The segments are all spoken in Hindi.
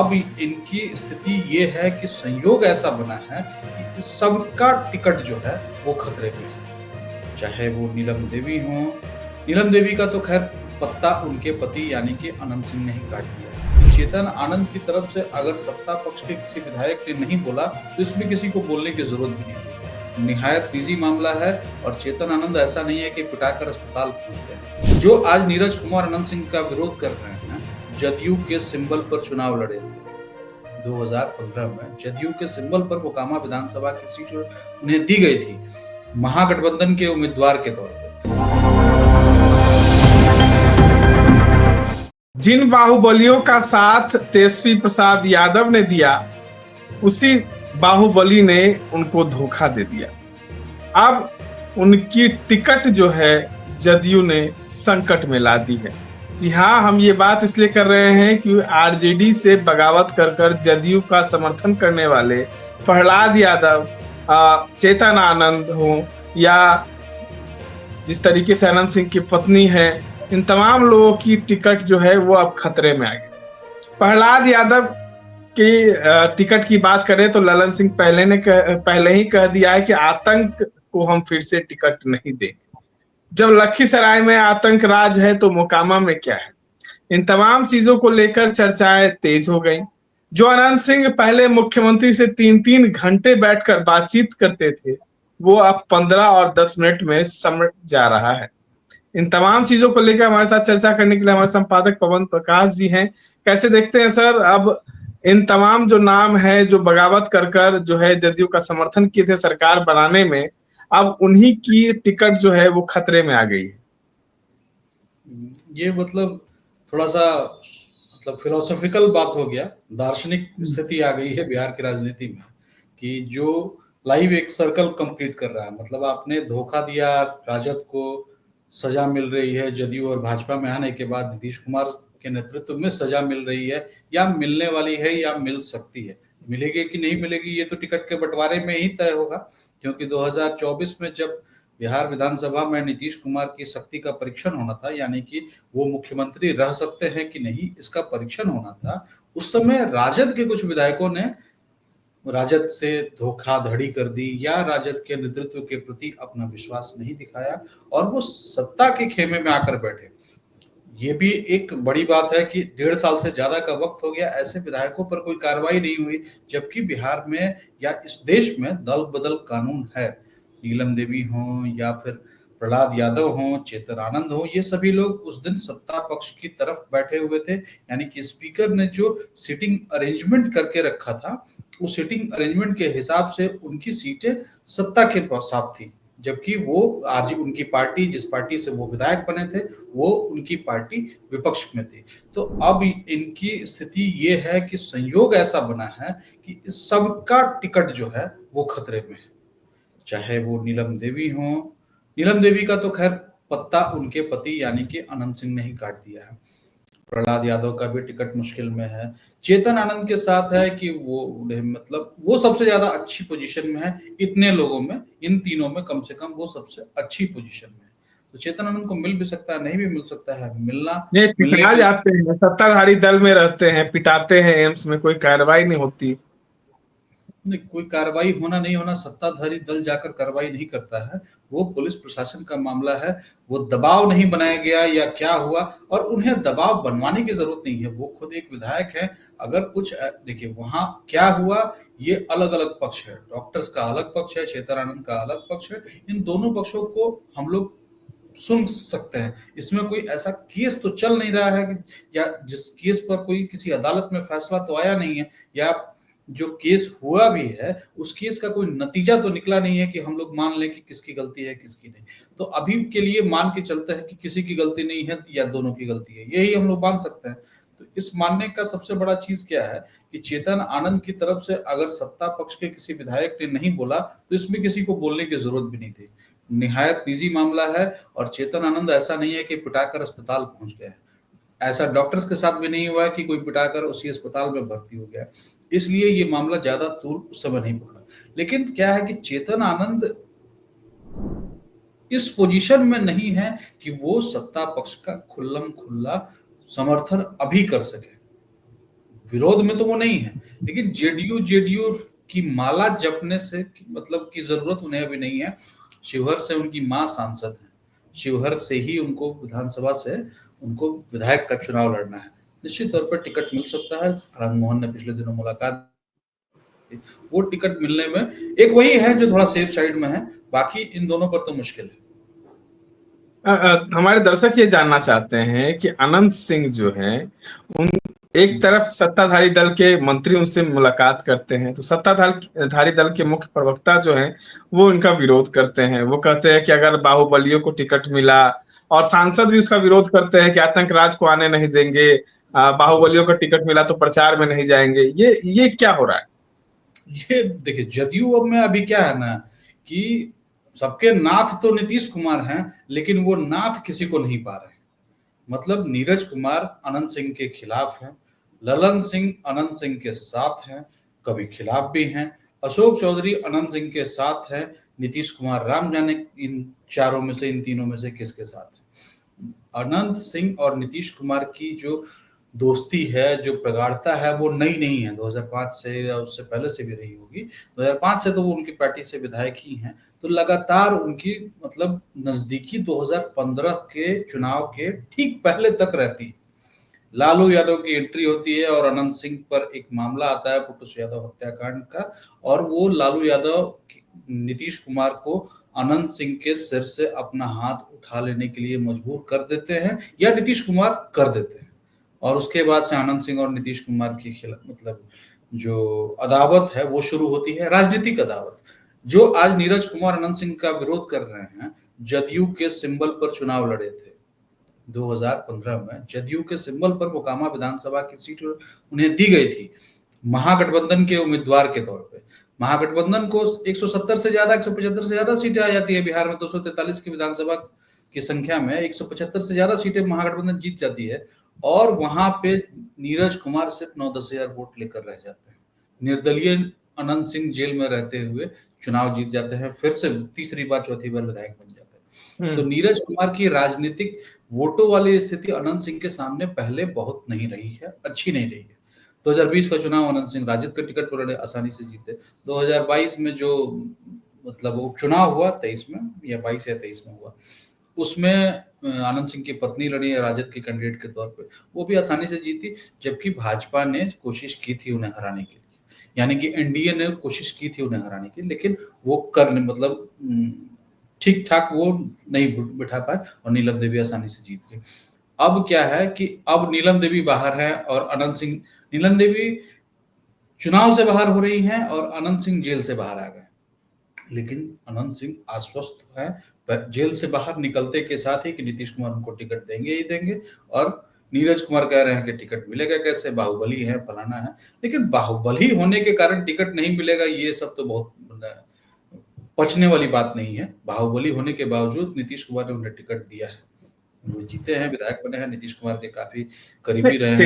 अब इनकी स्थिति ये है कि संयोग ऐसा बना है कि इस सबका टिकट जो है वो खतरे में है। चाहे वो नीलम देवी हो, नीलम देवी का तो खैर पत्ता उनके पति यानी कि अनंत सिंह ने ही काट दिया। चेतन आनंद की तरफ से अगर सत्ता पक्ष के किसी विधायक ने नहीं बोला तो इसमें किसी को बोलने की जरूरत भी नहीं थी। निहायत निजी मामला है और चेतन आनंद ऐसा नहीं है कि पिटाकर अस्पताल पहुंच गए। जो आज नीरज कुमार अनंत सिंह का विरोध कर रहे हैं, जदयू के सिंबल पर चुनाव लड़े थे 2015 में। जदयू के सिंबल पर मोकामा विधानसभा की सीट उन्हें दी गई थी महागठबंधन के उम्मीदवार के तौर पर। जिन बाहुबलियों का साथ तेजस्वी प्रसाद यादव ने दिया, उसी बाहुबली ने उनको धोखा दे दिया। अब उनकी टिकट जो है जदयू ने संकट में ला दी है। जी हाँ, हम ये बात इसलिए कर रहे हैं कि आरजेडी से बगावत कर जदयू का समर्थन करने वाले प्रहलाद यादव, चेतन आनंद हो या जिस तरीके से अनंत सिंह की पत्नी है, इन तमाम लोगों की टिकट जो है वो अब खतरे में आ गई। प्रहलाद यादव की टिकट की बात करें तो ललन सिंह पहले ही कह दिया है कि आतंक को हम फिर से टिकट नहीं देंगे। जब लखीसराय में आतंक राज है तो मोकामा में क्या है? इन तमाम चीजों को लेकर चर्चाएं तेज हो गई। जो अनंत सिंह पहले मुख्यमंत्री से 3-3 घंटे बैठकर बातचीत करते थे, वो अब 15 और 10 मिनट में समझ जा रहा है। इन तमाम चीजों को लेकर हमारे साथ चर्चा करने के लिए हमारे संपादक पवन प्रकाश जी हैं। कैसे देखते हैं सर, अब इन तमाम जो नाम है जो बगावत कर जो है जदयू का समर्थन किए थे सरकार बनाने में, अब उन्हीं की टिकट जो है वो खतरे में आ गई है। ये मतलब थोड़ा सा फिलोसॉफिकल बात हो गया, दार्शनिक स्थिति आ गई है बिहार की राजनीति में कि जो लाइव एक सर्कल कंप्लीट कर रहा है। मतलब आपने धोखा दिया, राजद को सजा मिल रही है, जदयू और भाजपा में आने के बाद नीतीश कुमार के नेतृत्व में सजा मिल रही है या मिलने वाली है या मिल सकती है। मिलेगी कि नहीं मिलेगी ये तो टिकट के बंटवारे में ही तय होगा, क्योंकि 2024 में जब बिहार विधानसभा में नीतीश कुमार की शक्ति का परीक्षण होना था, यानी कि वो मुख्यमंत्री रह सकते हैं कि नहीं इसका परीक्षण होना था, उस समय राजद के कुछ विधायकों ने राजद से धोखाधड़ी कर दी या राजद के नेतृत्व के प्रति अपना विश्वास नहीं दिखाया और वो सत्ता के खेमे में आकर बैठे। ये भी एक बड़ी बात है कि 1.5 साल से ज्यादा का वक्त हो गया, ऐसे विधायकों पर कोई कार्रवाई नहीं हुई, जबकि बिहार में या इस देश में दल बदल कानून है। नीलम देवी हो या फिर प्रहलाद यादव हो, चेतन आनंद हो, ये सभी लोग उस दिन सत्ता पक्ष की तरफ बैठे हुए थे। यानी कि स्पीकर ने जो सीटिंग अरेंजमेंट करके रखा था, उस सीटिंग अरेंजमेंट के हिसाब से उनकी सीटें सत्ता के साथ थी, जबकि वो आज उनकी पार्टी, जिस पार्टी से वो विधायक बने थे, वो उनकी पार्टी विपक्ष में थी। तो अब इनकी स्थिति ये है कि संयोग ऐसा बना है कि इस सबका टिकट जो है वो खतरे में है। चाहे वो नीलम देवी हो, नीलम देवी का तो खैर पत्ता उनके पति यानी कि अनंत सिंह ने ही काट दिया है। प्रहलाद यादव का भी टिकट मुश्किल में है। चेतन आनंद के साथ है कि वो सबसे ज्यादा अच्छी पोजीशन में है इतने लोगों में, इन तीनों में कम से कम वो सबसे अच्छी पोजीशन में है। तो चेतन आनंद को मिल भी सकता है, नहीं भी मिल सकता है। पिटा जाते हैं, सत्ताधारी दल में रहते हैं, पिटाते हैं, एम्स में कोई कार्रवाई नहीं होती। नहीं, कोई कार्रवाई होना नहीं होना सत्ताधारी दल जाकर कार्रवाई नहीं करता है, वो पुलिस प्रशासन का मामला है। वो दबाव नहीं बनाया गया या क्या हुआ, और उन्हें दबाव बनवाने की जरूरत नहीं है, वो खुद एक विधायक है। अगर कुछ देखिए वहां क्या हुआ, ये अलग अलग पक्ष है। डॉक्टर्स का अलग पक्ष है, चेतन आनंद का अलग पक्ष है। इन दोनों पक्षों को हम लोग सुन सकते हैं। इसमें कोई ऐसा केस तो चल नहीं रहा है कि, या जिस केस पर कोई किसी अदालत में फैसला तो आया नहीं है, या जो केस हुआ भी है उस केस का कोई नतीजा तो निकला नहीं है कि हम लोग मान लें कि किसकी गलती है किसकी नहीं। तो अभी के लिए मान के चलते हैं कि किसी की गलती नहीं है या दोनों की गलती है, यही हम लोग मान सकते हैं। तो इस मानने का सबसे बड़ा चीज क्या है कि चेतन आनंद की तरफ से अगर सत्ता पक्ष के किसी विधायक ने नहीं बोला तो इसमें किसी को बोलने की जरूरत भी नहीं थी। निहायत निजी मामला है और चेतन आनंद ऐसा नहीं है कि पिटाकर अस्पताल पहुंच गए। ऐसा डॉक्टर्स के साथ भी नहीं हुआ है कि कोई पिटाकर उसी अस्पताल में भर्ती हो गया, इसलिए ये मामला ज्यादा दूर उस समय नहीं पड़ा। लेकिन क्या है कि चेतन आनंद इस पोजीशन में नहीं है कि वो सत्ता पक्ष का खुल्लम खुल्ला समर्थन अभी कर सके। विरोध में तो वो नहीं है, लेकिन जेडीयू की माला जपने से मतलब की जरूरत उन्हें अभी नहीं है। शिवहर से उनकी मां सांसद है, शिवहर से ही उनको विधानसभा से उनको विधायक का चुनाव लड़ना है। निश्चित तौर पर टिकट मिल सकता है। आनंद मोहन ने पिछले दिनों मुलाकात, वो टिकट मिलने में एक वही है जो थोड़ा सेफ साइड में है, बाकी इन दोनों पर तो मुश्किल है। हमारे दर्शक ये जानना चाहते हैं कि अनंत सिंह जो है, उन एक तरफ सत्ताधारी दल के मंत्री उनसे मुलाकात करते हैं, तो सत्ताधारी दल के मुख्य प्रवक्ता जो हैं वो इनका विरोध करते हैं। वो कहते हैं कि अगर बाहुबलियों को टिकट मिला, और सांसद भी उसका विरोध करते हैं कि आतंक राज को आने नहीं देंगे, बाहुबलियों का टिकट मिला तो प्रचार में नहीं जाएंगे। ये क्या हो रहा है? ये देखिए, जदयू अब में अभी क्या है ना कि सबके नाथ तो नीतीश कुमार हैं, लेकिन वो नाथ किसी को नहीं पा रहे। मतलब नीरज कुमार अनंत सिंह के खिलाफ है, ललन सिंह अनंत सिंह के साथ हैं, कभी खिलाफ भी हैं, अशोक चौधरी अनंत सिंह के साथ है, नीतीश कुमार राम जाने इन चारों में से, इन तीनों में से किसके साथ है। अनंत सिंह और नीतीश कुमार की जो दोस्ती है, जो प्रगाढ़ता है, वो नई नहीं है, 2005 से या उससे पहले से भी रही होगी। 2005 से तो वो उनकी पार्टी से विधायक ही हैं, तो लगातार उनकी मतलब नजदीकी 2015 के चुनाव के ठीक पहले तक रहती है। लालू यादव की एंट्री होती है और अनंत सिंह पर एक मामला आता है पुटुस यादव हत्याकांड का, और वो लालू यादव नीतीश कुमार को अनंत सिंह के सिर से अपना हाथ उठा लेने के लिए मजबूर कर देते हैं, या नीतीश कुमार कर देते हैं। और उसके बाद से आनंद सिंह और नीतीश कुमार की खिलाफ मतलब जो अदावत है वो शुरू होती है, राजनीतिक अदावत। जो आज नीरज कुमार अनंत सिंह का विरोध कर रहे हैं, जदयू के सिंबल पर चुनाव लड़े थे 2015 में, जदयू के सिंबल पर मोकामा विधानसभा की सीट उन्हें दी गई थी महागठबंधन के उम्मीदवार के तौर पे। महागठबंधन को 170 से ज्यादा 175 से ज्यादा सीटें आ जाती है बिहार में, 243 की विधानसभा की संख्या में 175 से ज्यादा सीटें महागठबंधन जीत जाती है, और वहां पे नीरज कुमार सिर्फ 9-10 हजार वोट लेकर रह जाते हैं। निर्दलीय अनंत सिंह जेल में रहते हुए चुनाव जीत जाते हैं, फिर से तीसरी बार चौथी बार विधायक बन जाते हैं। तो नीरज कुमार की राजनीतिक वोटों वाली स्थिति अनंत सिंह के सामने पहले बहुत नहीं रही है, अच्छी नहीं रही है। 2020 का चुनाव अनंत सिंह राजद के टिकट पर लड़े, आसानी से जीते। 2022 में जो मतलब उपचुनाव हुआ 23 में या 22 या 23 में हुआ, उसमें आनंद सिंह की पत्नी लड़ी है राजद के कैंडिडेट के तौर पे, वो भी आसानी से जीती, जबकि भाजपा ने कोशिश की थी उन्हें हराने के लिए, यानी कि एनडीए ने कोशिश की थी उन्हें हराने की, लेकिन वो कर मतलब ठीक ठाक वो नहीं बिठा पाए और नीलम देवी आसानी से जीत गई। अब क्या है कि अब नीलम देवी बाहर है और अनंत सिंह, नीलम देवी चुनाव से बाहर हो रही हैं और अनंत सिंह जेल से बाहर आ गए, लेकिन अनंत सिंह आश्वस्त है जेल से बाहर निकलते के साथ ही कि नीतीश कुमार उनको टिकट देंगे ही देंगे, और नीरज कुमार कह रहे हैं कि टिकट मिलेगा कैसे, बाहुबली है, फलाना है। लेकिन बाहुबली होने के कारण टिकट नहीं मिलेगा, ये सब तो बहुत पचने वाली बात नहीं है। बाहुबली होने के बावजूद नीतीश कुमार ने उन्हें टिकट दिया है, वो जीते हैं, विधायक बने हैं, नीतीश कुमार के काफी करीबी रहे हैं।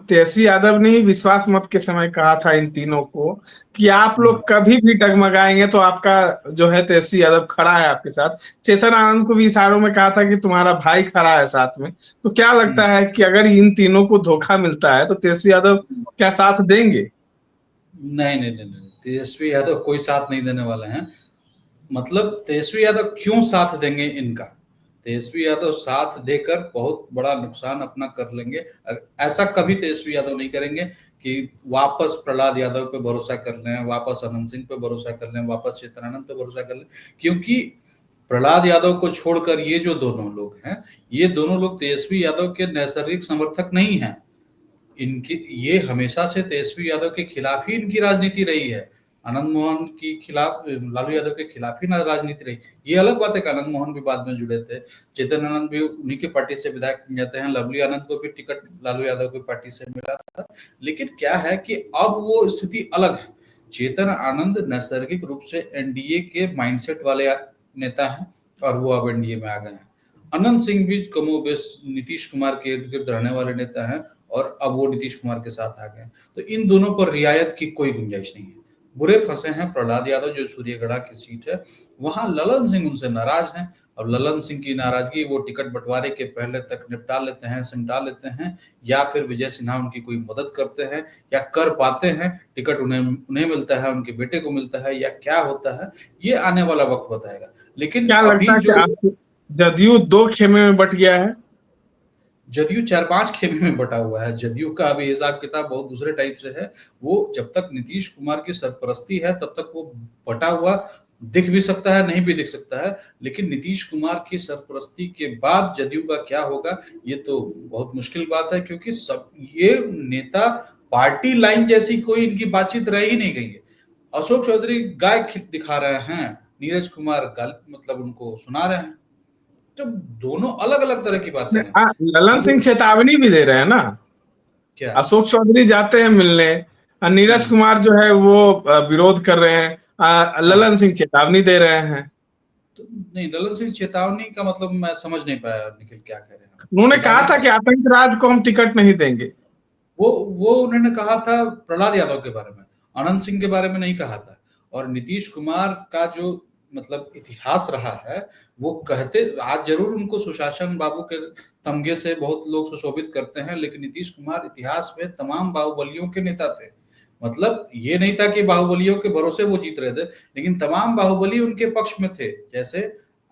तेजस्वी यादव ने ही विश्वास मत के समय कहा था इन तीनों को कि आप लोग कभी भी डगमगाएंगे तो आपका जो है तेजस्वी यादव खड़ा है आपके साथ। चेतन आनंद को भी इशारों में कहा था कि तुम्हारा भाई खड़ा है साथ में। तो क्या लगता है कि अगर इन तीनों को धोखा मिलता है तो तेजस्वी यादव क्या साथ देंगे? नहीं नहीं नहीं नहीं, तेजस्वी यादव कोई साथ नहीं देने वाले हैं। मतलब तेजस्वी यादव क्यों साथ देंगे इनका? तेजस्वी यादव साथ देकर बहुत बड़ा नुकसान अपना कर लेंगे। ऐसा कभी तेजस्वी यादव नहीं करेंगे कि वापस प्रहलाद यादव पे भरोसा कर लें, वापस अनंत सिंह पे भरोसा कर लें, वापस चेतनानंद पे भरोसा कर लें, क्योंकि प्रहलाद यादव को छोड़कर ये जो दोनों लोग हैं, ये दोनों लोग तेजस्वी यादव के नैसर्गिक समर्थक नहीं हैं। इनकी ये हमेशा से तेजस्वी यादव के खिलाफ ही इनकी राजनीति रही है। आनंद मोहन की खिलाफ, लालू यादव के खिलाफ ही राजनीति रही। ये अलग बात है कि आनंद मोहन भी बाद में जुड़े थे, चेतन आनंद भी उन्हीं की पार्टी से विधायक बन जाते हैं, लवली आनंद को भी टिकट लालू यादव की पार्टी से मिला था। लेकिन क्या है कि अब वो स्थिति अलग है। चेतन आनंद नैसर्गिक रूप से एनडीए के माइंडसेट वाले नेता हैं और वो अब एनडीए में आ गए हैं। अनंत सिंह भी कमोबेश नीतीश कुमार के इर्द गिर्द रहने वाले नेता हैं और अब वो नीतीश कुमार के साथ आ गए। तो इन दोनों पर रियायत की कोई गुंजाइश नहीं है। बुरे फंसे हैं प्रहलाद यादव, जो सूर्यगढ़ा की सीट है, वहां ललन सिंह उनसे नाराज हैं। अब ललन सिंह की नाराजगी वो टिकट बंटवारे के पहले तक निपटा लेते हैं, सिमटा लेते हैं, या फिर विजय सिन्हा उनकी कोई मदद करते हैं या कर पाते हैं, टिकट उन्हें उन्हें मिलता है, उनके बेटे को मिलता है, या क्या होता है, ये आने वाला वक्त बताएगा। लेकिन क्या लगता अभी है कि जो आपको जदयू 2 खेमे में बट गया है? जदयू 4-5 खेमे में बटा हुआ है। जदयू का अभी हिसाब किताब बहुत दूसरे टाइप से है। वो जब तक नीतीश कुमार की सरपरस्ती है तब तक वो बटा हुआ दिख भी सकता है, नहीं भी दिख सकता है, लेकिन नीतीश कुमार की सरपरस्ती के बाद जदयू का क्या होगा, ये तो बहुत मुश्किल बात है, क्योंकि सब ये नेता पार्टी लाइन जैसी कोई इनकी बातचीत रह ही नहीं गई है। अशोक चौधरी गाय दिखा रहे हैं, नीरज कुमार मतलब उनको सुना रहे हैं, तो दोनों अलग अलग तरह की बातें हैं। ललन सिंह चेतावनी भी दे रहे हैं ना, क्या? अशोक चौधरी जाते हैं मिलने, नीरज कुमार जो है वो विरोध कर रहे हैं, ललन सिंह चेतावनी दे रहे हैं। तो नहीं, ललन सिंह चेतावनी का मतलब मैं समझ नहीं पाया निखिल क्या कह रहे हैं। उन्होंने कहा था कि आतंकराज को हम टिकट नहीं देंगे। वो उन्होंने कहा था प्रहलाद यादव के बारे में, अनंत सिंह के बारे में नहीं कहा था। और नीतीश कुमार का जो मतलब इतिहास रहा है, वो कहते आज जरूर उनको सुशासन बाबू के तमगे से बहुत लोग सुशोभित करते हैं, लेकिन नीतीश कुमार इतिहास में तमाम बाहुबलियों के नेता थे। मतलब ये नहीं था कि बाहुबलियों के भरोसे वो जीत रहे थे, लेकिन तमाम बाहुबली उनके पक्ष में थे। जैसे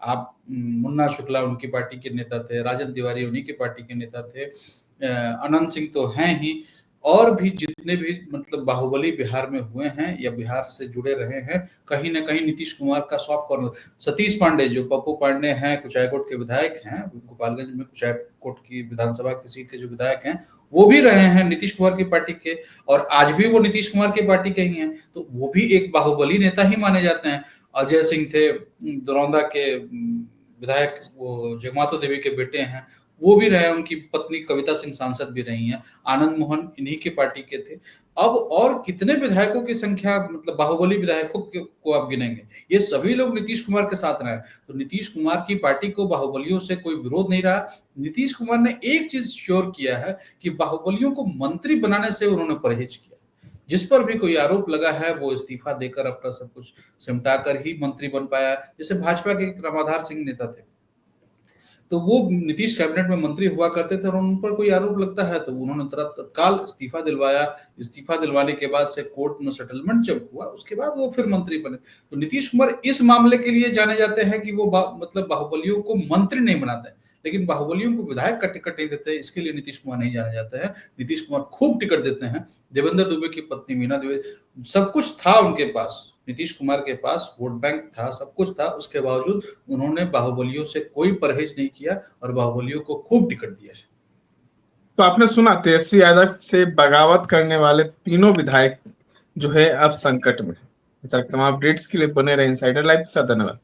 आप मुन्ना शुक्ला उनकी पार्टी के नेता थे, राजन तिवारी उन्हीं की पार्टी के नेता थे, अनंत सिंह तो हैं ही, और भी जितने भी मतलब बाहुबली बिहार में हुए हैं या बिहार से जुड़े रहे हैं, कहीं ना कहीं नीतीश कुमार का सॉफ्ट कॉर्नर। सतीश पांडे जो पप्पू पांडे हैं, कुचायकोट के विधायक हैं, गोपालगंज में कुचायकोट की विधानसभा की सीट के जो विधायक हैं, वो भी रहे हैं नीतीश कुमार की पार्टी के, और आज भी वो नीतीश कुमार की पार्टी के ही हैं, तो वो भी एक बाहुबली नेता ही माने जाते हैं। अजय सिंह थे, दरौंदा के विधायक, वो जगमातो देवी के बेटे हैं, वो भी रहे, उनकी पत्नी कविता सिंह सांसद भी रही हैं, आनंद मोहन इन्हीं की पार्टी के थे। अब और कितने विधायकों की संख्या, मतलब बाहुबली विधायकों को आप गिनेंगे, ये सभी लोग नीतीश कुमार के साथ रहे। तो नीतीश कुमार की पार्टी को बाहुबलियों से कोई विरोध नहीं रहा। नीतीश कुमार ने एक चीज श्योर किया है कि बाहुबलियों को मंत्री बनाने से उन्होंने परहेज किया। जिस पर भी कोई आरोप लगा है वो इस्तीफा देकर अपना सब कुछ सिमटा कर ही मंत्री बन पाया। जैसे भाजपा के रामाधार सिंह नेता थे, तो वो नीतीश कैबिनेट में मंत्री हुआ करते थे, और उन पर कोई आरोप लगता है तो उन्होंने तत्काल इस्तीफा दिलवाया। इस्तीफा दिलवाने के बाद से कोर्ट में सेटलमेंट जब हुआ, उसके बाद वो फिर मंत्री बने। तो नीतीश कुमार इस मामले के लिए जाने जाते हैं कि वो मतलब बाहुबलियों को मंत्री नहीं बनाते, लेकिन बाहुबलियों को विधायक का टिकट नहीं देते, इसके लिए नीतीश कुमार नहीं जाने जाते हैं। नीतीश कुमार खूब टिकट देते हैं। देवेंद्र दुबे की पत्नी मीना दुबे, सब कुछ था उनके पास, नीतीश कुमार के पास वोट बैंक था, सब कुछ था, उसके बावजूद उन्होंने बाहुबलियों से कोई परहेज नहीं किया और बाहुबलियों को खूब टिकट दिया है। तो आपने सुना तेजस्वी यादव से बगावत करने वाले तीनों विधायक जो है अब संकट में। इस तरह के तमाम अपडेट्स के लिए बने रहे इनसाइडर लाइव के साथ। धन्यवाद।